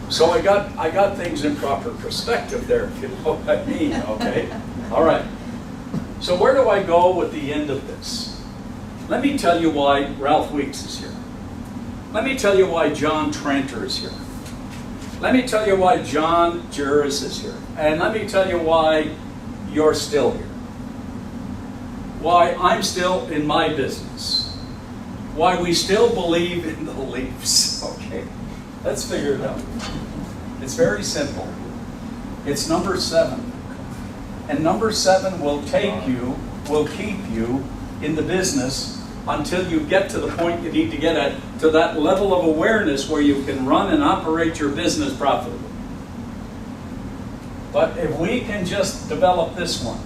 So I got things in proper perspective there, if you know what I mean, okay? All right. So where do I go with the end of this? Let me tell you why Ralph Weeks is here. Let me tell you why John Tranter is here. Let me tell you why John Juras is here. And let me tell you why you're still here. Why I'm still in my business. Why we still believe in the Leafs. Okay, let's figure it out. It's very simple. It's number 7. And number 7 will take you will keep you in the business until you get to the point you need to get at, to that level of awareness where you can run and operate your business profitably. But if we can just develop this one,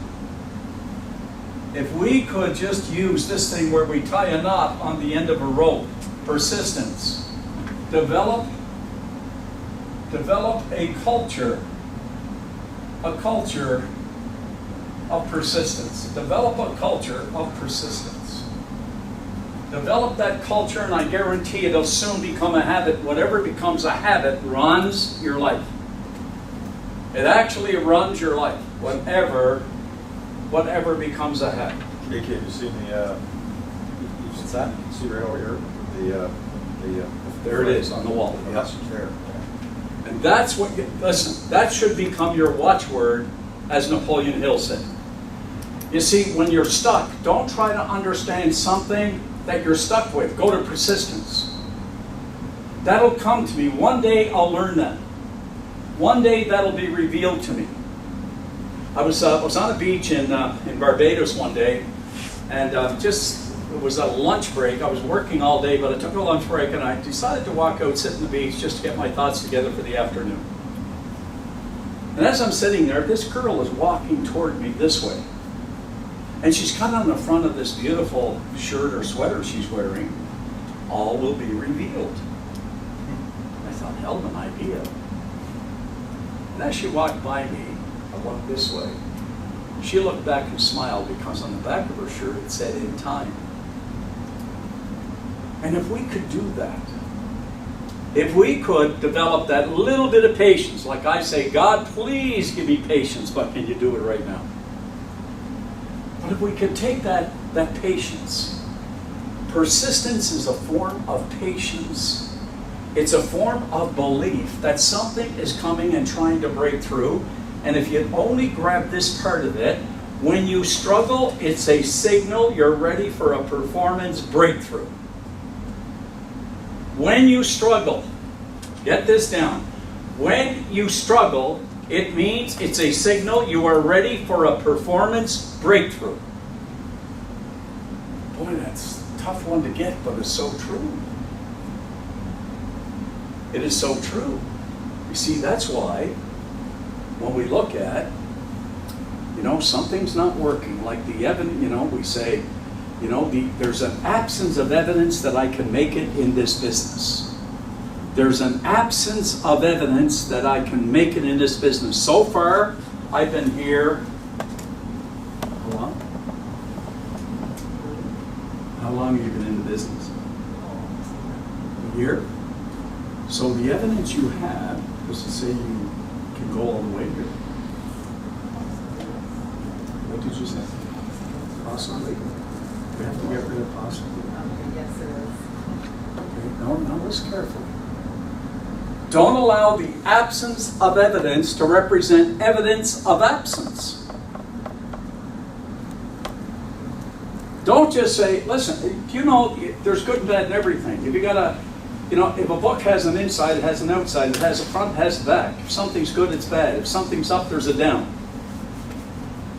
if we could just use this thing where we tie a knot on the end of a rope, persistence, develop a culture of persistence. Develop a culture of persistence. Develop that culture, and I guarantee it'll soon become a habit. Whatever becomes a habit runs your life. It actually runs your life. Whatever becomes a habit. JK, you see the, What's that? you see right over here, the There it is on the wall. the message there. And that's what, listen, that should become your watchword, as Napoleon Hill said. You see, when you're stuck, don't try to understand something that you're stuck with. Go to persistence. That'll come to me. One day I'll learn that. One day that'll be revealed to me. I was on a beach in Barbados one day, and it was a lunch break. I was working all day, but I took a lunch break, and I decided to walk out, sit on the beach, just to get my thoughts together for the afternoon. And as I'm sitting there, this girl is walking toward me this way. And she's cut on the front of this beautiful shirt or sweater she's wearing. All will be revealed. I thought, hell of an idea. And as she walked by me, I walked this way. She looked back and smiled because on the back of her shirt it said, "In time." And if we could do that, if we could develop that little bit of patience, like I say, God, please give me patience, but can you do it right now? But if we could take that patience, persistence is a form of patience. It's a form of belief that something is coming and trying to break through. And if you only grab this part of it, when you struggle, it's a signal you're ready for a performance breakthrough. When you struggle, get this down. When you struggle, it means it's a signal you are ready for a performance breakthrough. Boy, that's a tough one to get, but it's so true. It is so true. You see, that's why when we look at, something's not working, like the evidence, we say, there's an absence of evidence that I can make it in this business. There's an absence of evidence that I can make it in this business. So far, I've been here, how long? How long have you been in the business? A year? So the evidence you have is to say you can go all the way here. What did you say? Possibly. We have to get rid of possibly. Yes, it is. Okay, now listen carefully. Don't allow the absence of evidence to represent evidence of absence. Don't just say, listen, there's good and bad in everything. If you got a, if a book has an inside, it has an outside. It has a front, it has a back. If something's good, it's bad. If something's up, there's a down.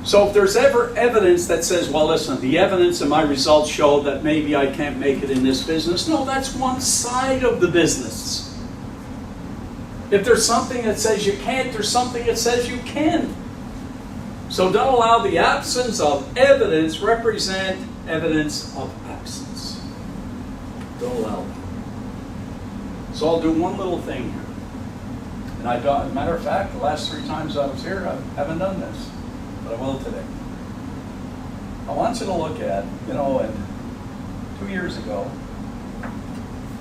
So if there's ever evidence that says, well, listen, the evidence and my results show that maybe I can't make it in this business. No, that's one side of the business. If there's something that says you can't, there's something that says you can. So don't allow the absence of evidence represent evidence of absence. Don't allow that. So I'll do one little thing here. And as a matter of fact, the last 3 times I was here, I haven't done this. But I will today. I want you to look at, and 2 years ago,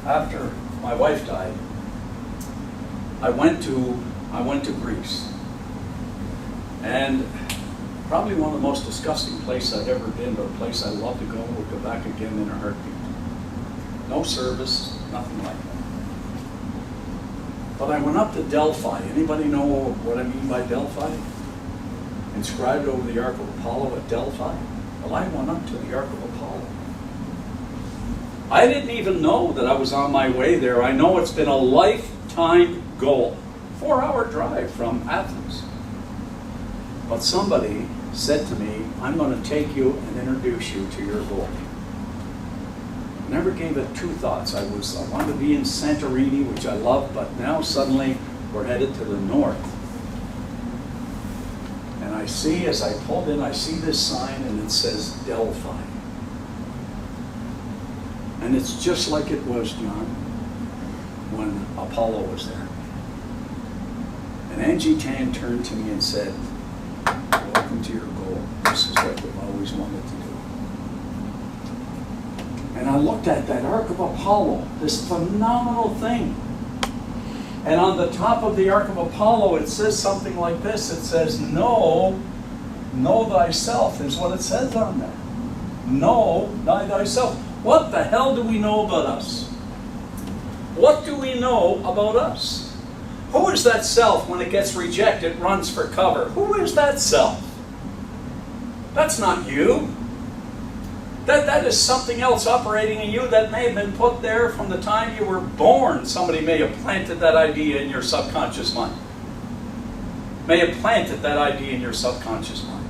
after my wife died, I went to Greece. And probably one of the most disgusting places I've ever been, but a place I'd love to go and would go back again in a heartbeat. No service, nothing like that. But I went up to Delphi. Anybody know what I mean by Delphi? Inscribed over the Ark of Apollo at Delphi. Well, I went up to the Ark of Apollo. I didn't even know that I was on my way there. I know it's been a lifetime goal. 4-hour drive from Athens. But somebody said to me, I'm going to take you and introduce you to your goal. Never gave it two thoughts. I wanted to be in Santorini, which I love, but now suddenly we're headed to the north. And I see, as I pulled in, I see this sign and it says Delphi. And it's just like it was, John, when Apollo was there. And Angie Tan turned to me and said, welcome to your goal. This is what we've always wanted to do. And I looked at that Ark of Apollo, this phenomenal thing. And on the top of the Ark of Apollo, it says something like this. It says, know thyself, is what it says on there. Know thyself. What the hell do we know about us? What do we know about us? Who is that self when it gets rejected, runs for cover? Who is that self? That's not you. That is something else operating in you that may have been put there from the time you were born. Somebody may have planted that idea in your subconscious mind. May have planted that idea in your subconscious mind.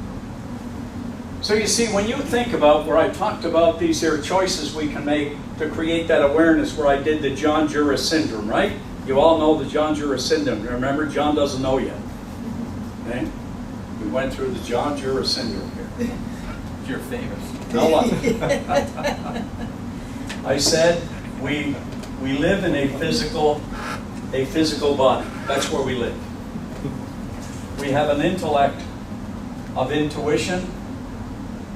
So you see, when you think about where I talked about these here choices we can make to create that awareness, where I did the Jura syndrome, right? You all know the Jura syndrome. Remember, John doesn't know yet. Okay? We went through the Jura syndrome here. You're famous. No one. I said we live in a physical body. That's where we live. We have an intellect of intuition,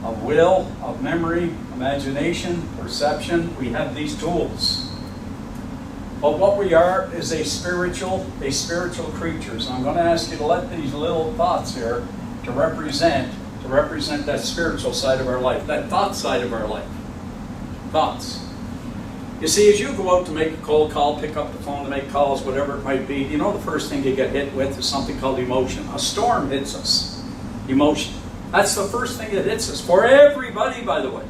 of will, of memory, imagination, perception. We have these tools. But what we are is a spiritual creatures. And I'm going to ask you to let these little thoughts here to represent that spiritual side of our life, that thought side of our life. Thoughts. You see, as you go out to make a cold call, pick up the phone to make calls, whatever it might be, you know the first thing you get hit with is something called emotion. A storm hits us. Emotion. That's the first thing that hits us. For everybody, by the way.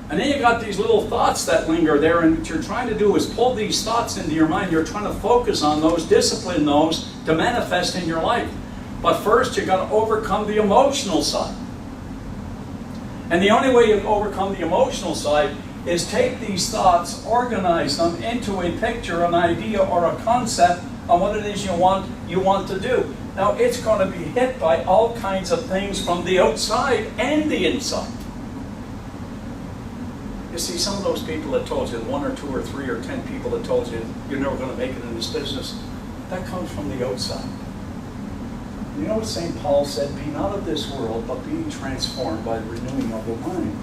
And then you got these little thoughts that linger there, and what you're trying to do is pull these thoughts into your mind. You're trying to focus on those, discipline those to manifest in your life. But first, you've got to overcome the emotional side. And the only way you overcome the emotional side is take these thoughts, organize them into a picture, an idea, or a concept on what it is you want to do. Now, it's going to be hit by all kinds of things from the outside and the inside. You see, some of those people that told you, 1 or 2 or 3 or 10 people that told you you're never going to make it in this business, that comes from the outside. You know what St. Paul said? Be not of this world, but being transformed by the renewing of the mind.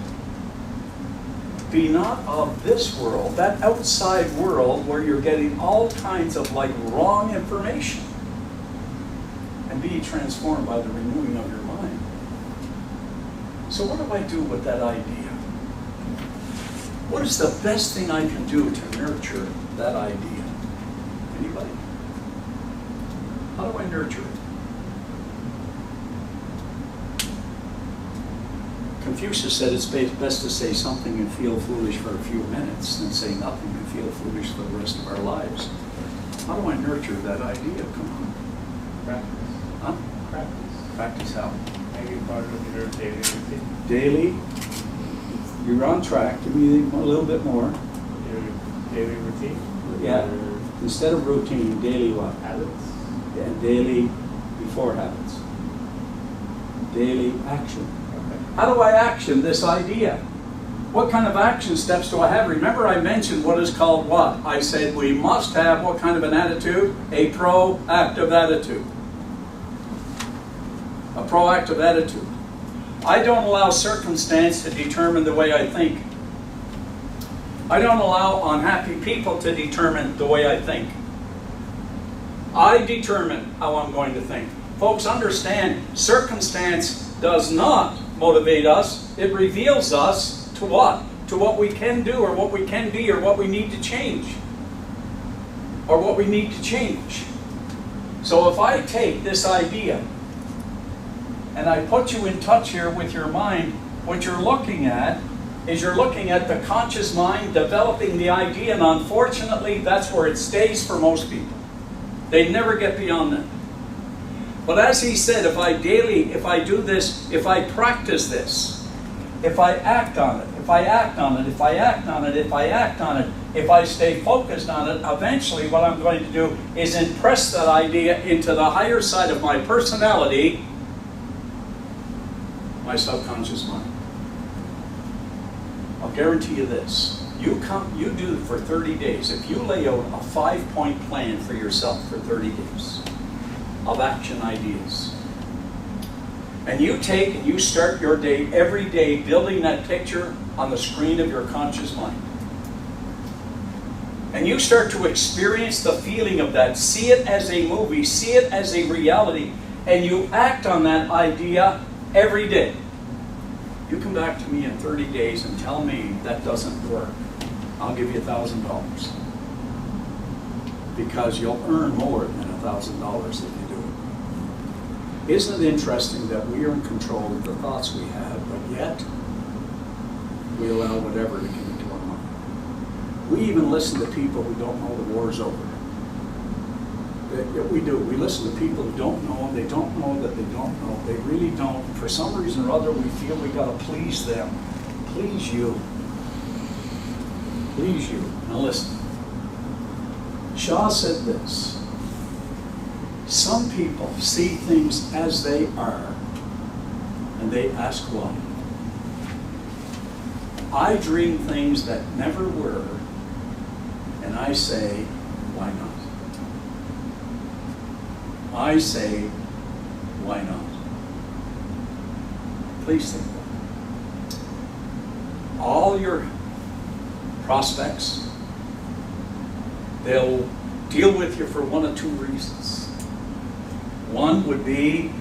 Be not of this world, that outside world where you're getting all kinds of wrong information. And be transformed by the renewing of your mind. So what do I do with that idea? What is the best thing I can do to nurture that idea? Anybody? How do I nurture it? Confucius said it's best to say something and feel foolish for a few minutes than say nothing and feel foolish for the rest of our lives. How do I nurture that idea? Come on. Practice. Huh? Practice. Practice how? Make it part of your daily routine. Daily. You're on track. Give me a little bit more. Your daily routine. Yeah. Your Instead of routine, daily what? habits. Yeah, daily before habits. Daily action. Okay. How do I action this idea? What kind of action steps do I have? Remember I mentioned what is called what? I said we must have what kind of an attitude? A proactive attitude. A proactive attitude. I don't allow circumstance to determine the way I think. I don't allow unhappy people to determine the way I think. I determine how I'm going to think. Folks, understand, circumstance does not motivate us. It reveals us to what? To what we can do or what we can be or what we need to change. Or what we need to change. So if I take this idea and I put you in touch here with your mind, what you're looking at is you're looking at the conscious mind developing the idea, and unfortunately that's where it stays for most people. They never get beyond that. But as he said, if I do this, if I practice this, if I act on it, if I act on it, if I act on it, if I act on it, if I stay focused on it, eventually what I'm going to do is impress that idea into the higher side of my personality, my subconscious mind. I'll guarantee you this. You do it for 30 days. If you lay out a 5-point plan for yourself for 30 days of action ideas, and you take and you start your day every day building that picture on the screen of your conscious mind, and you start to experience the feeling of that, see it as a movie, see it as a reality, and you act on that idea every day. You come back to me in 30 days and tell me that doesn't work. I'll give you $1,000. Because you'll earn more than $1,000 if you do it. Isn't it interesting that we are in control of the thoughts we have, but yet we allow whatever to get into our mind? We even listen to people who don't know the war's over. We do. We listen to people who don't know, and they don't know that they don't know. They really don't. For some reason or other, we feel we got to please them. Please you. Please you. Now listen. Shaw said this. Some people see things as they are, and they ask why. I dream things that never were, and I say, why not? I say, why not? Please think about it. All your prospects, they'll deal with you for one of two reasons. One would be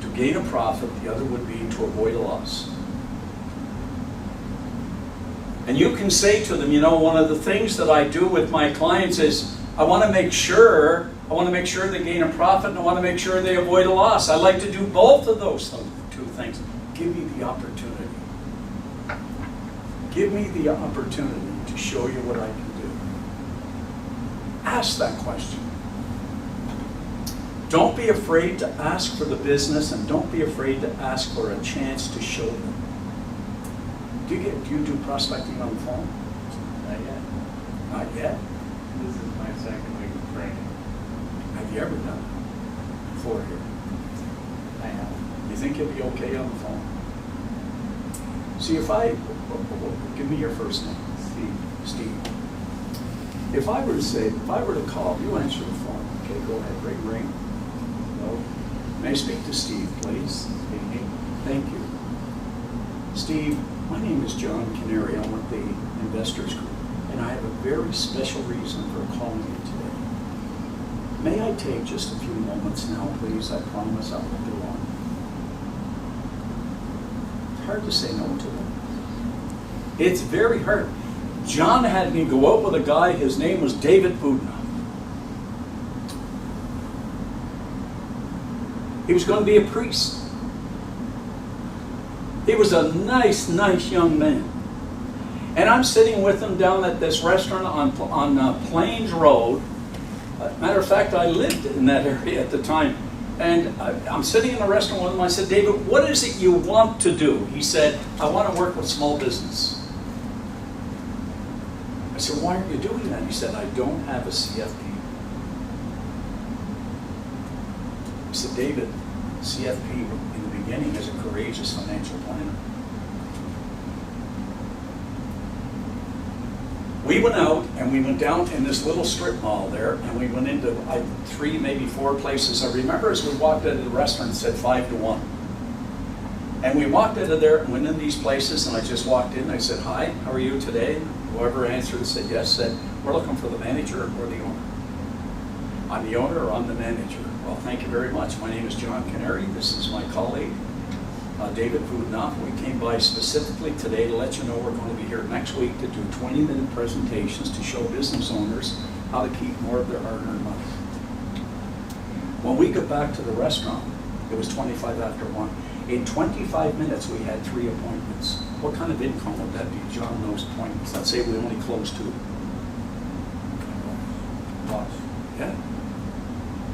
to gain a profit, the other would be to avoid a loss. And you can say to them, you know, one of the things that I do with my clients is I want to make sure they gain a profit, and I want to make sure they avoid a loss. I like to do both of those two things. Give me the opportunity. Give me the opportunity to show you what I can do. Ask that question. Don't be afraid to ask for the business, and don't be afraid to ask for a chance to show them. Do you do prospecting on the phone? Not yet. Not yet. This is my second week of training. Have you ever done it before here? I have. You think you'll be okay on the phone? See, give me your first name. Steve. If I were to call, you answer the phone. Okay, go ahead, ring. No. May I speak to Steve, please? Speaking. Thank you. Steve, my name is John Kanary. I'm with the Investors Group, and I have a very special reason for calling you today. May I take just a few moments now, please? I promise I won't be long. It's hard to say no to them. It's very hard. John had me go out with a guy, his name was David Budna. He was going to be a priest. He was a nice young man. And I'm sitting with him down at this restaurant on Plains Road. Matter of fact, I lived in that area at the time. And I'm sitting in a restaurant with him. I said, David, what is it you want to do? He said, I want to work with small business. I said, why aren't you doing that? He said, I don't have a CFP. I said, David, CFP in the beginning is a courageous financial planner. We went out and we went down in this little strip mall there, and we went into 3, maybe 4 places. I remember as we walked into the restaurant, it said 5 to 1. And we walked into there and went in these places, and I just walked in and I said, hi, how are you today? Whoever answered and said yes, said, we're looking for the manager or the owner. I'm the owner or I'm the manager. Well, thank you very much. My name is John Kanary. This is my colleague, David Budna. We came by specifically today to let you know we're going to be here next week to do 20-minute presentations to show business owners how to keep more of their hard-earned money. When we got back to the restaurant, it was 25 after 1. In 25 minutes, we had 3 appointments. What kind of income would that be, John, those appointments? Let's say we only closed 2. Lots. Yeah.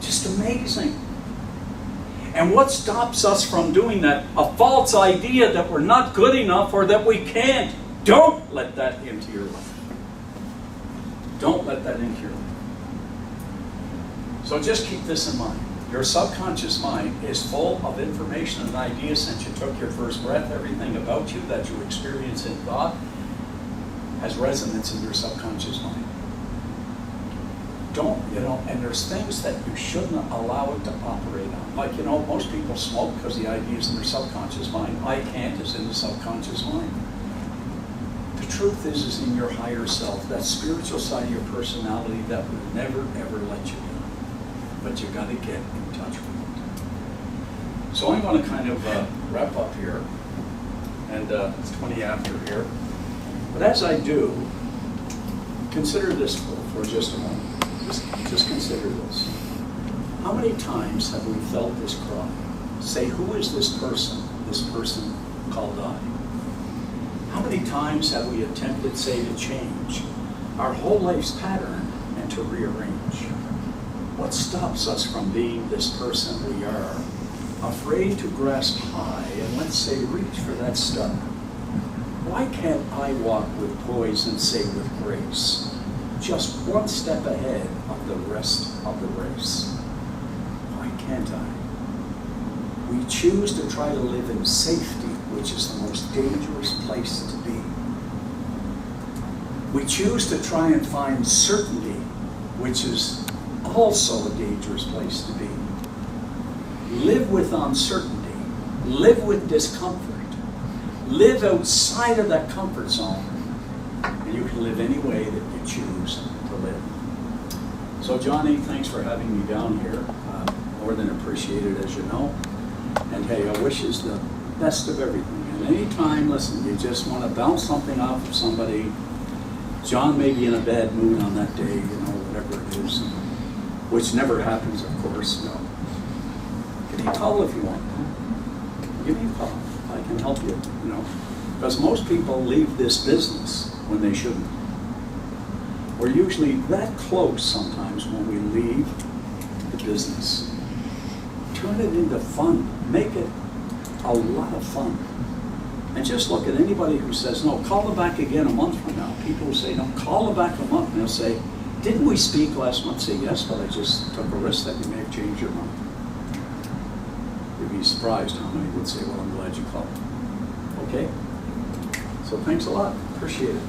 Just just amazing. And what stops us from doing that? A false idea that we're not good enough or that we can't. Don't let that into your life. Don't let that into your life. So just keep this in mind. Your subconscious mind is full of information and ideas since you took your first breath. Everything about you that you experience in thought has resonance in your subconscious mind. Don't, and there's things that you shouldn't allow it to operate on. Like, most people smoke because the idea is in their subconscious mind. I can't is in the subconscious mind. The truth is in your higher self, that spiritual side of your personality that will never, ever let you down. But you got to get in touch with it. So I'm going to kind of wrap up here. And it's 20 after here. But as I do, consider this for just a moment. Just consider this. How many times have we felt this cry? Say, who is this person called I? How many times have we attempted, say, to change our whole life's pattern and to rearrange? What stops us from being this person we are? Afraid to grasp high and, let's say, reach for that star. Why can't I walk with poise and say with grace, just one step ahead of the rest of the race? Why can't I? We choose to try to live in safety, which is the most dangerous place to be. We choose to try and find certainty, which is also a dangerous place to be. Live with uncertainty. Live with discomfort. Live outside of that comfort zone. And you can live any way that you choose to live. So Johnny, thanks for having me down here. More than appreciated, as you know. And hey, I wish you the best of everything. And anytime, listen, you just want to bounce something off of somebody, John may be in a bad mood on that day, whatever it is, which never happens, of course. No. Give me a call if you want. Give me a call. I can help you, Because most people leave this business when they shouldn't. We're usually that close sometimes when we leave the business. Turn it into fun. Make it a lot of fun. And just look at anybody who says, no, call them back again a month from now. People who say, no, call them back a month. And they'll say, didn't we speak last month? Say, yes, but I just took a risk that you may have changed your mind. You'd be surprised how many would say, well, I'm glad you called. Okay? So thanks a lot. Appreciate it.